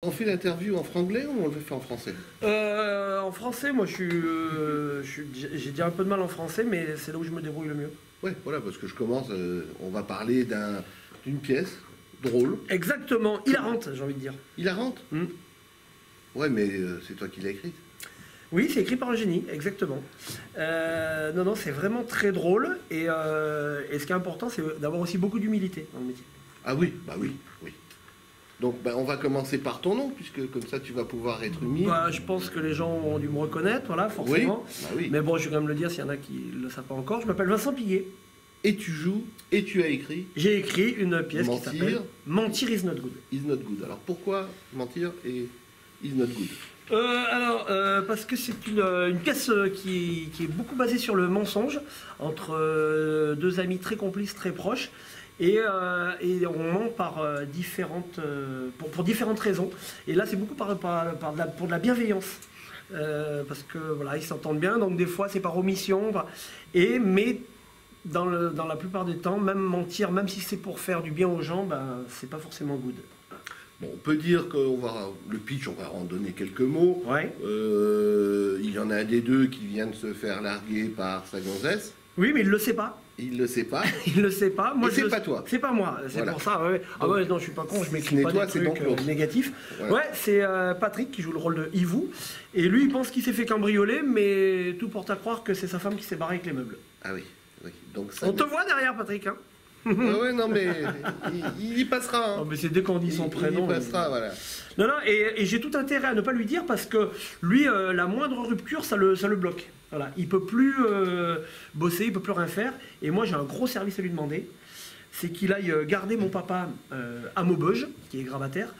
On fait l'interview en franglais ou on le fait en français? En français, moi j'ai déjà un peu de mal en français, mais c'est là où je me débrouille le mieux. Ouais, voilà, parce que je commence, on va parler d'une pièce drôle. Exactement, hilarante, j'ai envie de dire. Hilarante? Ouais, mais c'est toi qui l'as écrite. Oui, c'est écrit par un génie, exactement. Non, c'est vraiment très drôle, et ce qui est important, c'est d'avoir aussi beaucoup d'humilité dans le métier. Ah oui, bah oui, oui. Donc on va commencer par ton nom, puisque comme ça tu vas pouvoir être humile. Bah, je pense que les gens ont dû me reconnaître, voilà, forcément. Oui, bah oui. Mais bon, je vais quand même le dire s'il y en a qui ne le savent pas encore. Je m'appelle Vincent Piguet. Et tu joues, et tu as écrit J'ai écrit une pièce qui Mentir. s'appelle Mentir is not good. Is Not Good. Alors pourquoi mentir et Is Not Good? Parce que c'est une pièce qui est beaucoup basée sur le mensonge entre deux amis très complices, très proches. Et on ment pour différentes raisons. Et là, c'est beaucoup pour de la bienveillance. Parce que voilà, ils s'entendent bien, donc des fois c'est par omission. Mais dans la plupart des temps, même mentir, même si c'est pour faire du bien aux gens, c'est pas forcément good. Bon, on peut dire que le pitch, on va en donner quelques mots. Ouais. Il y en a un des deux qui vient de se faire larguer par sa gonzesse. Oui, mais il le sait pas. Il le sait pas. Il le sait pas. Moi, c'est pas toi. C'est pas moi. C'est Voilà. pour ça. Ouais. Ah ouais, non, je suis pas con. Je m'écris pas toi, des c'est trucs donc négatifs. Voilà. Ouais, c'est Patrick qui joue le rôle de Yvou. Et lui, il pense qu'il s'est fait cambrioler, mais tout porte à croire que c'est sa femme qui s'est barrée avec les meubles. Ah oui. Oui. Donc ça. On te voit derrière, Patrick. Hein. Ouais, non, mais il y passera. Hein. Oh, mais c'est dès qu'on dit son prénom. Il y passera, voilà. Non, et j'ai tout intérêt à ne pas lui dire parce que lui, la moindre rupture, ça le bloque. Voilà, il peut plus bosser, il peut plus rien faire. Et moi, j'ai un gros service à lui demander, c'est qu'il aille garder mon papa à Maubeuge, qui est gravataire,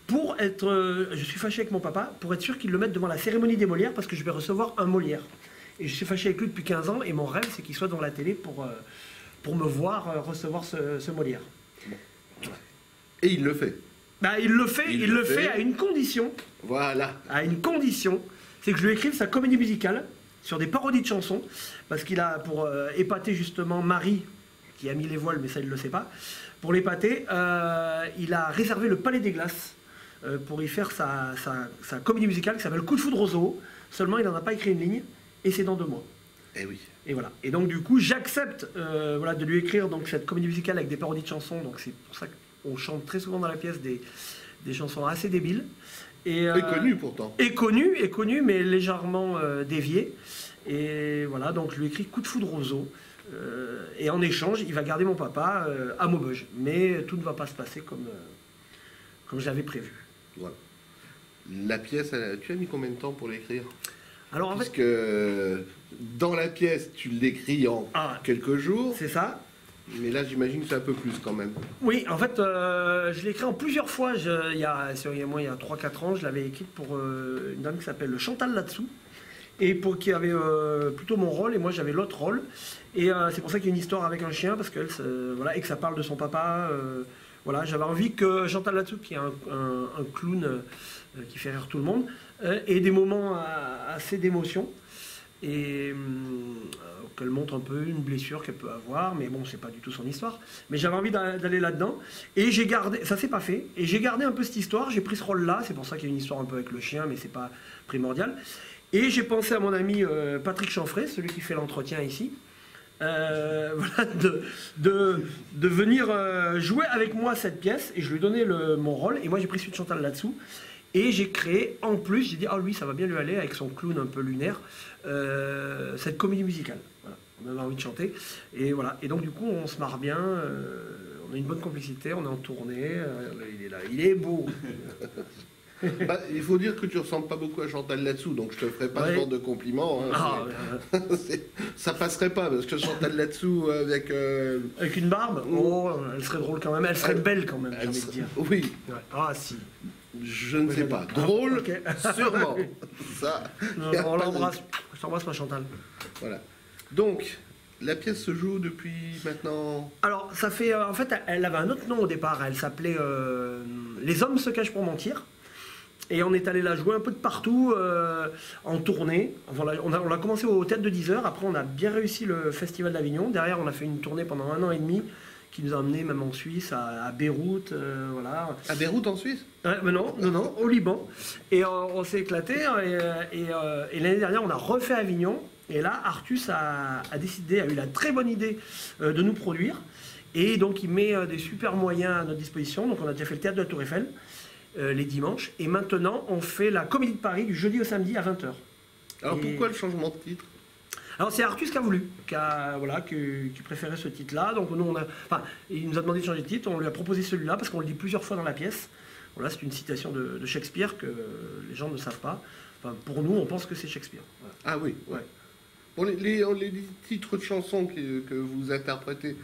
pour être. Je suis fâché avec mon papa pour être sûr qu'il le mette devant la cérémonie des Molières parce que je vais recevoir un Molière. Et je suis fâché avec lui depuis 15 ans et mon rêve, c'est qu'il soit devant la télé pour me voir recevoir ce Molière. Et il le fait. Il le fait à une condition. Voilà. À une condition, c'est que je lui écrive sa comédie musicale sur des parodies de chansons, parce qu'il a, pour épater justement Marie, qui a mis les voiles, mais ça il ne le sait pas, pour l'épater, il a réservé le Palais des Glaces pour y faire sa comédie musicale qui s'appelle Coup de foudre au zoo. Seulement, il n'en a pas écrit une ligne, et c'est dans 2 mois. Eh oui. Et voilà. Et donc du coup, j'accepte de lui écrire donc, cette comédie musicale avec des parodies de chansons, donc c'est pour ça qu'on chante très souvent dans la pièce des chansons assez débiles. Et connu pourtant. Et connu, mais légèrement dévié. Et voilà, donc je lui écris Coup de foudre au zoo. Et en échange, il va garder mon papa à Maubeuge. Mais tout ne va pas se passer comme je l'avais prévu. Voilà. La pièce, tu as mis combien de temps pour l'écrire? Alors en Puisque dans la pièce, tu l'écris en quelques jours. C'est ça. Mais là, j'imagine que c'est un peu plus quand même. Oui, en fait, je l'ai écrit en plusieurs fois. Il y a 3-4 ans, je l'avais écrite pour une dame qui s'appelle Chantal Latsou, et qui avait plutôt mon rôle, et moi j'avais l'autre rôle. Et c'est pour ça qu'il y a une histoire avec un chien, parce qu'elle, et que ça parle de son papa. Voilà, j'avais envie que Chantal Latsou, qui est un clown qui fait rire tout le monde, ait des moments assez d'émotion. Et qu'elle montre un peu une blessure qu'elle peut avoir, mais bon, c'est pas du tout son histoire. Mais j'avais envie d'aller là-dedans, et j'ai gardé, ça s'est pas fait, et j'ai gardé un peu cette histoire, j'ai pris ce rôle-là, c'est pour ça qu'il y a une histoire un peu avec le chien, mais c'est pas primordial. Et j'ai pensé à mon ami Patrick Chanfray, celui qui fait l'entretien ici, voilà, de venir jouer avec moi cette pièce, et je lui ai donné mon rôle, et moi j'ai pris celui de Chantal là-dessous. Et j'ai créé, en plus, j'ai dit, lui, ça va bien lui aller avec son clown un peu lunaire, cette comédie musicale. Voilà. On avait envie de chanter. Et voilà. Et donc, du coup, on se marre bien, on a une bonne complicité, on est en tournée, il est là, il est beau. Il faut dire que tu ressembles pas beaucoup à Chantal Latsou, donc je te ferai pas ce genre de compliment. Hein, ça passerait pas, parce que Chantal Latsou avec... Avec une barbe, elle serait drôle quand même, elle serait belle quand même, j'ai envie de dire. Oui. Ouais. Ah si. Je ne sais pas. Drôle, sûrement. Ça. On l'embrasse. Je t'embrasse, ma Chantal. Voilà. Donc, la pièce se joue depuis maintenant... Alors, ça fait... en fait, elle avait un autre nom au départ. Elle s'appelait Les hommes se cachent pour mentir. Et on est allé la jouer un peu de partout, en tournée. Enfin, on a commencé au Théâtre de 10 heures. Après, on a bien réussi le Festival d'Avignon. Derrière, on a fait une tournée pendant 1 an et demi qui nous a emmenés même en Suisse, à Beyrouth, voilà. À Beyrouth en Suisse? Mais non, au Liban. Et on s'est éclaté. Et l'année dernière, on a refait Avignon. Et là, Artus a eu la très bonne idée de nous produire. Et donc, il met des super moyens à notre disposition. Donc, on a déjà fait le théâtre de la Tour Eiffel les dimanches. Et maintenant, on fait la Comédie de Paris du jeudi au samedi à 20h. Alors, pourquoi le changement de titre? Alors c'est Artus qui a voulu, qui préférait ce titre-là. Donc nous, il nous a demandé de changer de titre, on lui a proposé celui-là parce qu'on le dit plusieurs fois dans la pièce. Voilà, c'est une citation de Shakespeare que les gens ne savent pas. Enfin, pour nous, on pense que c'est Shakespeare. Voilà. Ah oui, ouais. Pour les titres de chansons que vous interprétez,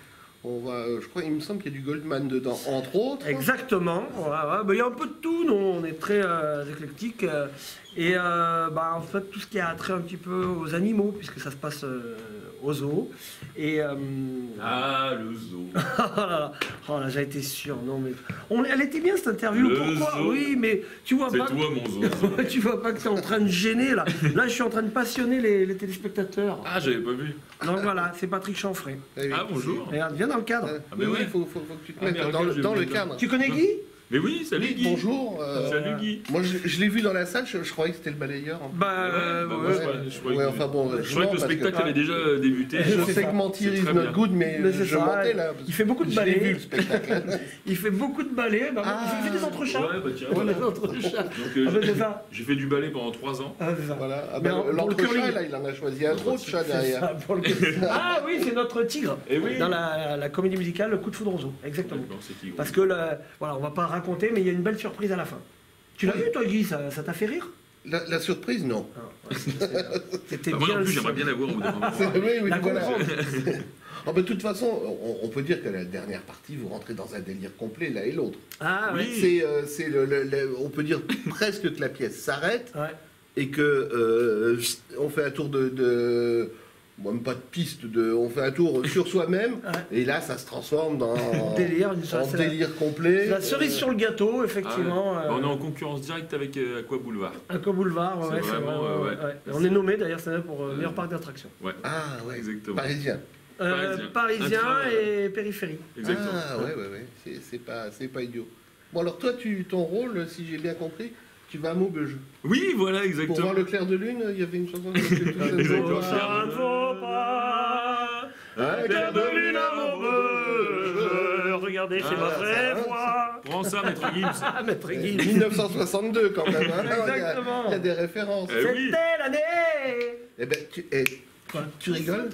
je crois, il me semble qu'il y a du Goldman dedans, entre autres. Exactement. Voilà. Il y a un peu de tout, nous, on est très éclectique. Et en fait, tout ce qui a trait un petit peu aux animaux, puisque ça se passe au zoo. Et, le zoo. Oh là, j'ai été sûr. Non, mais elle était bien cette interview. Pourquoi? Zoo. Oui, mais tu vois pas. C'est toi, mon zoo. Tu vois pas que tu es en train de gêner là. Là, je suis en train de passionner les téléspectateurs. Ah, j'avais pas vu. Donc voilà, c'est Patrick Chanfray. Ah, bonjour. Regarde, viens dans le cadre. Oui, il faut que tu te mettes dans le cadre. Tu connais Guy? Mais oui, salut Oui, Guy. Bonjour. Salut Guy. Moi, je l'ai vu dans la salle, je croyais que c'était le balayeur. Je croyais que le spectacle avait déjà débuté. Je sais que mentir is not good, mais je mentais là. Il fait beaucoup de J'ai balais. vu le spectacle. Il fait beaucoup de balais. Il fait des entrechats. Ouais, bah tiens. Des entrechats. Donc, c'est ça. j'ai fait du ballet pendant 3 ans. C'est ça. Voilà. L'entrechat, là, il en a choisi un trop de chat derrière. Ah oui, c'est notre tigre. Et oui. Dans la comédie musicale, Le Coup de foudre au zoo. Exactement. Parce que, voilà, on va pas raconter, mais il y a une belle surprise à la fin. Tu l'as vu, toi, Guy? Ça t'a fait rire? La surprise, non. C'était Moi bien. non plus, j'aimerais bien la voir au bout d'un moment. Oui, La voilà. comprendre. De toute façon, on peut dire que la dernière partie, vous rentrez dans un délire complet, l'un et l'autre. Ah oui. C'est on peut dire presque que la pièce s'arrête et que on fait un tour même pas de piste, on fait un tour sur soi-même, et là ça se transforme dans délire complet. La cerise sur le gâteau, effectivement. On est en concurrence directe avec Aqua Boulevard. Aqua Boulevard, c'est vraiment, vrai. On est nommé d'ailleurs cette année pour meilleur parc d'attractions. Ouais. Ah ouais, exactement. Parisien. Parisien et périphérie. Exactement. Ah ouais. C'est pas idiot. Bon alors toi, ton rôle, si j'ai bien compris, tu vas à Maubeuge. Oui, voilà, exactement. Pour voir le clair de lune, il y avait une chanson qui Exactement. Ça ne vaut pas un clair de lune à Maubeuge. Regardez, c'est ma vraie voix. Prends ça, Maître Gims. Maître Gims. 1962 quand même. Exactement. Il y a des références. Oui. C'était l'année. Eh ben, tu rigoles?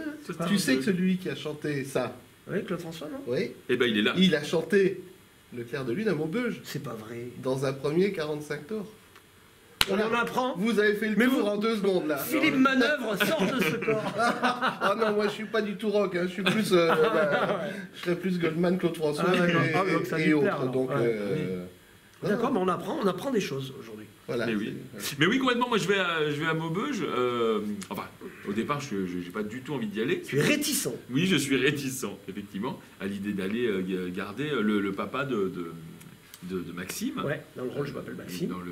Tu sais que celui qui a chanté ça, Oui, Claude François, non? oui, Eh ben, il est là. il a chanté le clair de lune à Maubeuge C'est pas vrai. dans un premier 45 tours. On en apprend. Vous avez fait le tour en 2 secondes là. Philippe Manœuvre sort de ce corps. Ah non, moi je suis pas du tout rock, je suis plus. Je serais plus Goldman, Claude François donc ça et lui autres. plaît, alors. Donc, D'accord, mais on apprend des choses aujourd'hui. voilà. Mais oui, complètement. Moi, je vais à Maubeuge. Au départ, je n'ai pas du tout envie d'y aller. Tu es réticent. Oui, je suis réticent, effectivement, à l'idée d'aller garder le papa de Maxime. Ouais, dans le rôle, je m'appelle Maxime. Dans la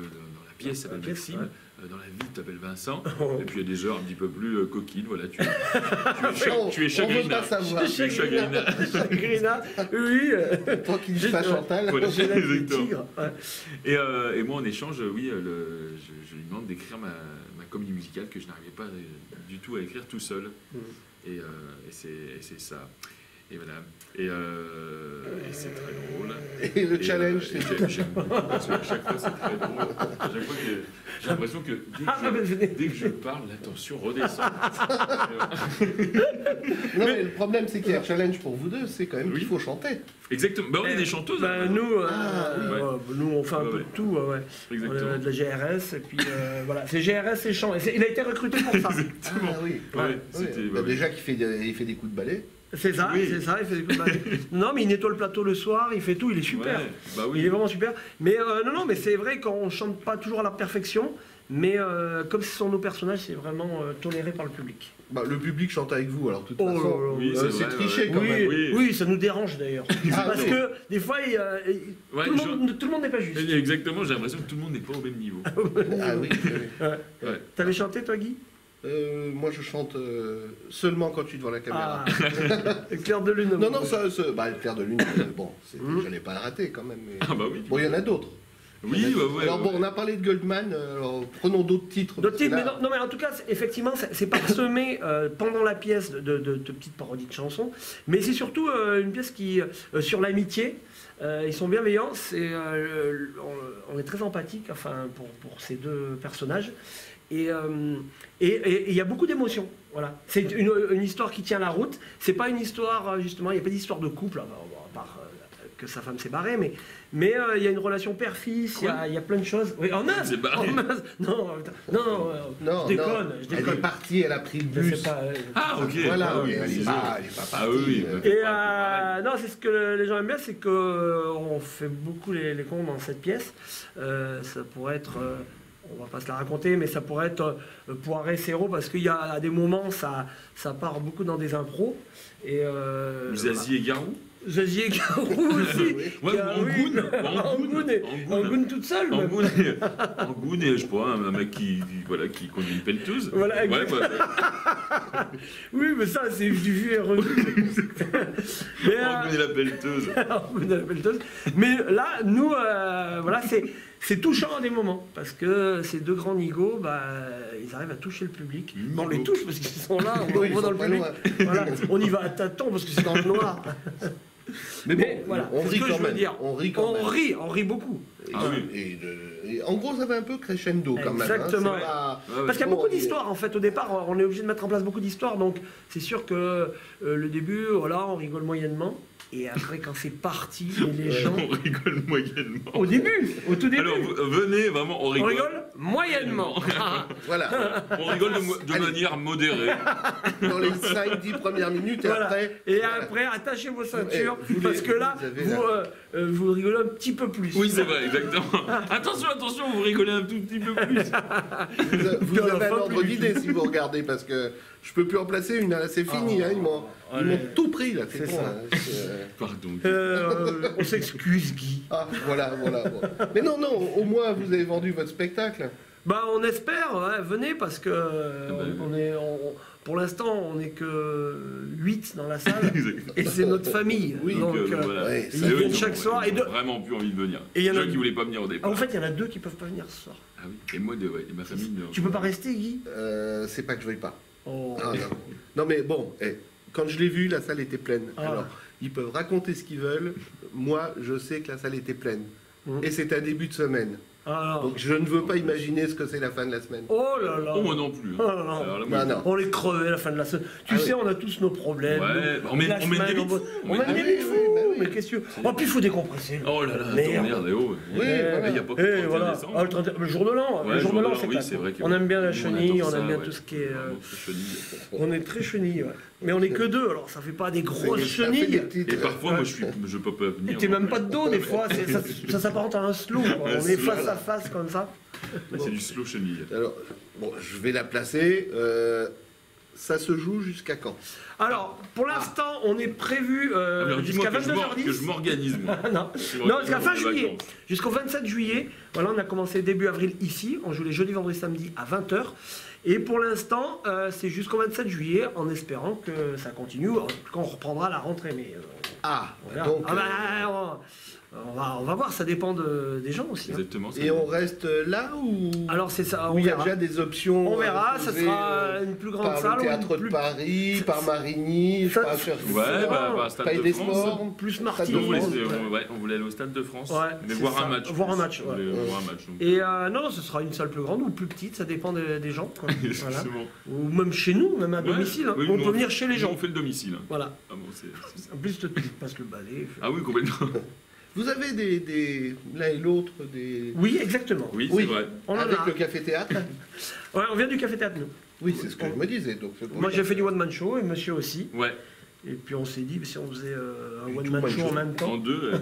pièce, ça s'appelle Maxime. Ouais. Dans la vie, tu t'appelles Vincent. Oh. Et puis il y a des heures un petit peu plus coquines. Voilà, tu es On veut chagrina. pas savoir. Tu es chagrina. Chagrina, oui. Tant qu'il dit pas Chantal. Voilà, J'ai l'air du exactement. tigre. Ouais. Et moi, en échange, oui, je lui demande d'écrire ma comédie musicale que je n'arrivais pas du tout à écrire tout seul. Et c'est ça. Et voilà. Et c'est très drôle. Et le challenge, c'est. J'aime beaucoup parce qu'à chaque fois, c'est très drôle. À chaque fois que j'ai l'impression que dès que je parle, la tension redescend. Non, mais le problème, c'est qu'il y a un challenge pour vous deux, c'est quand même qu'il faut chanter. Exactement. On est des chanteuses. Nous, on fait un peu de tout. Exactement. On a de la GRS, et puis voilà. C'est GRS et chant. Il a été recruté pour ça. Exactement. Ah oui. Déjà qu'il fait des coups de balai. C'est ça, il fait des coups de balai. Non, mais il nettoie le plateau le soir, il fait tout, il est super. Il est vraiment super. Mais mais c'est vrai qu'on chante pas toujours à la perfection, mais comme ce sont nos personnages, c'est vraiment toléré par le public. Le public chante avec vous, alors de toute façon, c'est triché quand même. Oui, ça nous dérange d'ailleurs. Parce que des fois, tout le monde n'est pas juste. Exactement, j'ai l'impression que tout le monde n'est pas au même niveau. Ah oui. T'avais chanté toi, Guy? Moi, je chante seulement quand je suis devant la caméra. Clair de lune. Non, le clair de lune, bon, je n'allais pas le rater quand même. Mais... Ah bah oui. Bon, il y en a d'autres. Oui, ouais. Alors bon, on a parlé de Goldman, alors prenons d'autres titres. D'autres titres, là... mais en tout cas, effectivement, c'est parsemé pendant la pièce de petites parodies de chansons, mais c'est surtout une pièce qui, sur l'amitié, ils sont bienveillants, on est très empathique enfin, pour ces deux personnages, et il y a beaucoup d'émotions. Voilà. C'est une histoire qui tient la route, c'est pas une histoire, justement, il n'y a pas d'histoire de couple, à part que sa femme s'est barrée, mais il y a une relation père-fils, il y a plein de choses. Oui, en Inde. Non, je déconne. Elle est partie, elle a pris le bus. Ah, ok. Voilà, ah, oui, elle n'est pas partie. Ah oui. Et non, c'est ce que les gens aiment bien, c'est qu'on fait beaucoup les cons dans cette pièce. Ça pourrait être... on va pas se la raconter, mais ça pourrait être Poiré, Serrault, parce qu'il y a à des moments, ça part beaucoup dans des impros. Zazie et Garou. Zazie et Garou aussi. Angoun toute seule. Angoun et je sais pas, un mec qui conduit une pelleteuse. Voilà, oui, mais ça, c'est du vu et revu. Angoun et la pelleteuse. Angoun et la pelleteuse. Mais là, nous, voilà, c'est touchant à des moments, parce que ces deux grands nigauds, ils arrivent à toucher le public. On les touche parce qu'ils sont là, on va dans le public. Voilà. On y va à tâtons parce que c'est dans le noir. Mais bon, voilà, on rit quand même. On rit beaucoup. Et en gros, ça va un peu crescendo quand même. Exactement. Parce qu'il y a beaucoup d'histoires en fait. Au départ, on est obligé de mettre en place beaucoup d'histoires. Donc c'est sûr que le début, voilà, on rigole moyennement. Et après, quand c'est parti, les gens... On rigole moyennement. Au tout début. Alors, venez, vraiment, on rigole. On rigole moyennement. Voilà. On rigole de manière modérée. Dans les 5-10 premières minutes, et voilà. après... Et après, attachez vos ceintures, parce que là, vous rigolez un petit peu plus. Oui, c'est vrai, exactement. Attention, vous rigolez un tout petit peu plus. Vous avez un ordre d'idée si vous regardez, parce que je peux plus en placer une, là, c'est fini. Ils m'ont tout pris, là. C'est bon, ça. Pardon. On s'excuse, Guy. Ah, voilà. Mais non, au moins, vous avez vendu votre spectacle. On espère, venez, parce que pour l'instant, on n'est que 8 dans la salle, et c'est notre famille. Oui, donc, ils viennent chaque soir. Ils n'ont vraiment plus envie de venir. Et il y en a qui ne voulaient pas venir au départ. En fait, il y en a 2 qui ne peuvent pas venir ce soir. Ah oui, et moi, et ma famille... Tu peux pas rester, Guy? C'est pas que je veuille pas. Oh. Ah, non, mais bon, quand je l'ai vu, la salle était pleine. Alors, ils peuvent raconter ce qu'ils veulent. Moi, je sais que la salle était pleine. Et c'est un début de semaine. Donc je ne veux pas imaginer ce que c'est la fin de la semaine. Oh là là. Oh, moi non plus. Oh là là. Non. On les crevait à la fin de la semaine. Tu sais, on a tous nos problèmes. Ouais, on met des fous. On met des fous. Mais qu'est-ce que... Oh, puis il faut décompresser. Oh là là, merde. Oui, il n'y a pas que le 31 décembre. Le jour de l'an. Le jour de l'an, c'est vrai. On aime bien la chenille, on aime bien tout ce qui est... On est très chenille, mais on n'est que 2, alors ça fait pas des grosses chenilles. Et parfois, moi, je peux pas venir. T'es même pas de dos, des fois. Ça s'apparente à un slow. On est face à face comme ça. C'est du slow chenille. Alors, bon, je vais la placer. Ça se joue jusqu'à quand? Alors, pour l'instant, on est prévu jusqu'à 22h10. Que je m'organise, moi. Non, jusqu'à fin juillet. Jusqu'au 27 juillet. Voilà, on a commencé début avril ici. On joue les jeudis, vendredis, samedis à 20h. Et pour l'instant, c'est jusqu'au 27 juillet, en espérant que ça continue. En tout cas, on reprendra la rentrée. Mais, donc... on va voir, ça dépend des gens aussi. Exactement. Et on reste là ou... Alors c'est ça, on verra. Il y a déjà des options. On verra, ça sera une plus grande salle. Par le Théâtre de Paris, par Marigny, par Stade de France. Plus Marty. On voulait aller au Stade de France, mais voir un match. Voir un match, Et non, ce sera une salle plus grande ou plus petite, ça dépend des gens. Voilà. Ou même chez nous, même à domicile. On peut venir chez les gens. On fait le domicile. Voilà. En plus, tu passes le balai. Ah oui, complètement. Vous avez l'un et l'autre des... Oui, exactement. Oui, c'est vrai. Avec le café-théâtre. Ouais, on vient du café-théâtre, nous. Oui, c'est ce que je me disais. Donc moi, j'ai fait du one-man show et monsieur aussi. Ouais. Et puis on s'est dit, si on faisait un one-man show en même temps. En deux,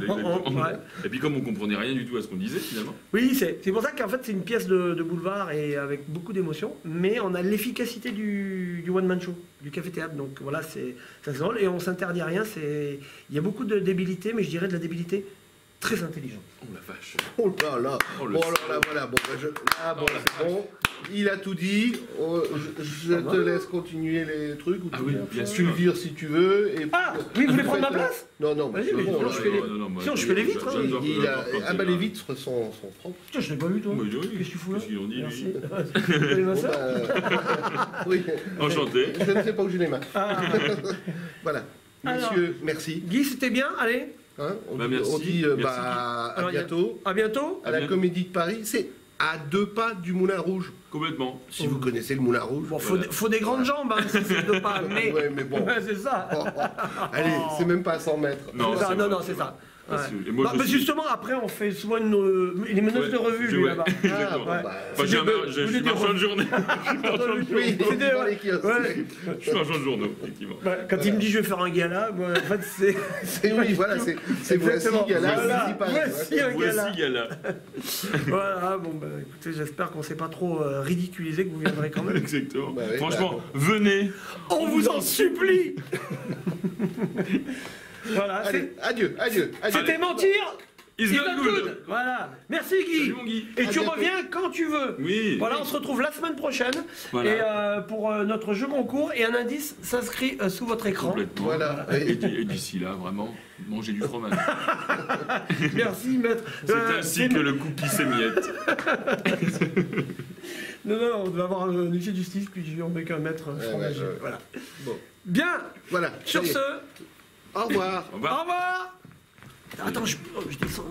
Et puis comme on comprenait rien du tout à ce qu'on disait finalement. Oui, c'est pour ça qu'en fait c'est une pièce de boulevard et avec beaucoup d'émotion, mais on a l'efficacité du one-man show, du café-théâtre. Donc voilà, ça se drôle et on s'interdit rien. Il y a beaucoup de débilité, mais je dirais de la débilité très intelligente. Oh la vache. Oh là là. Bon, alors là, voilà. Bon, c'est bon. il a tout dit. Je te laisse continuer les trucs. Ou Ah oui, bien tu sûr. le vires si tu veux. Et Ah, oui, vous voulez prendre ma faites, place? Non, Vas-y, c'est mais bon, sinon, là, je fais les- moi, sinon, je fais les vitres, hein. Ah bah les vitres sont propres. Putain, je l'ai pas vu, toi. Oui, oui. Qu'est-ce que tu fous là? Qu'est-ce qu'ils ont dit, Merci. lui Tu connais ma Bon, sœur? oui. Enchanté. Je ne sais pas où j'ai les mains. Ah. Voilà. Alors. Messieurs, merci. Guy, c'était bien? Allez, Hein, on Bah, dit, merci. on dit, Merci, à Alors, il y a- bientôt. à bientôt. À la bientôt. Comédie de Paris. C'est à 2 pas du Moulin Rouge. Complètement. Si vous connaissez le Moulin Rouge. Bon, Voilà. faut des grandes jambes, hein, si c'est de pas, mais... Ouais, mais bon. Ouais, c'est ça. Allez, c'est même pas à 100 mètres. Non, C'est ça, c'est non, vrai, non, c'est c'est vrai. ça. Ah, Ouais. c'est- et moi, Bah, je mais suis- justement, après, on fait souvent les meneuses de revue, lui, Ouais. là-bas. Exactement. ouais. Bah, Enfin, je Vous suis des marchand de journée. oui, C'était- dans les kiosques. Ouais. Je suis marchand de journaux, effectivement. Ouais, quand il me dit je vais faire un gala, moi, en fait, c'est. C'est oui, voilà, c'est voici Exactement. Gala, Voilà, voici Paris. voici un gala. Voici Gala. Voilà, bon, bah écoutez, j'espère qu'on s'est pas trop ridiculisé, que vous viendrez quand même. Exactement. Bah oui, Franchement, venez. On vous en supplie. Voilà, Allez, adieu, adieu, adieu. c'était mentir. It's It's not not good. good. Voilà. Merci Guy. Salut, mon Guy. Et À tu bientôt. reviens quand tu veux. Oui. Voilà, on se retrouve la semaine prochaine. Voilà. Et pour notre jeu concours, et un indice s'inscrit sous votre écran. Complètement. Voilà. Et d'ici là, vraiment, mangez du fromage. Merci maître. C'est ainsi que le cookie s'émiette. Non, non, on doit avoir un huissier de justice, puis on met qu'un maître fromager. ouais. Voilà. Bon, Bien. voilà. Sur ça y est. ce, Au revoir. Au au revoir. revoir. Attends, je descends.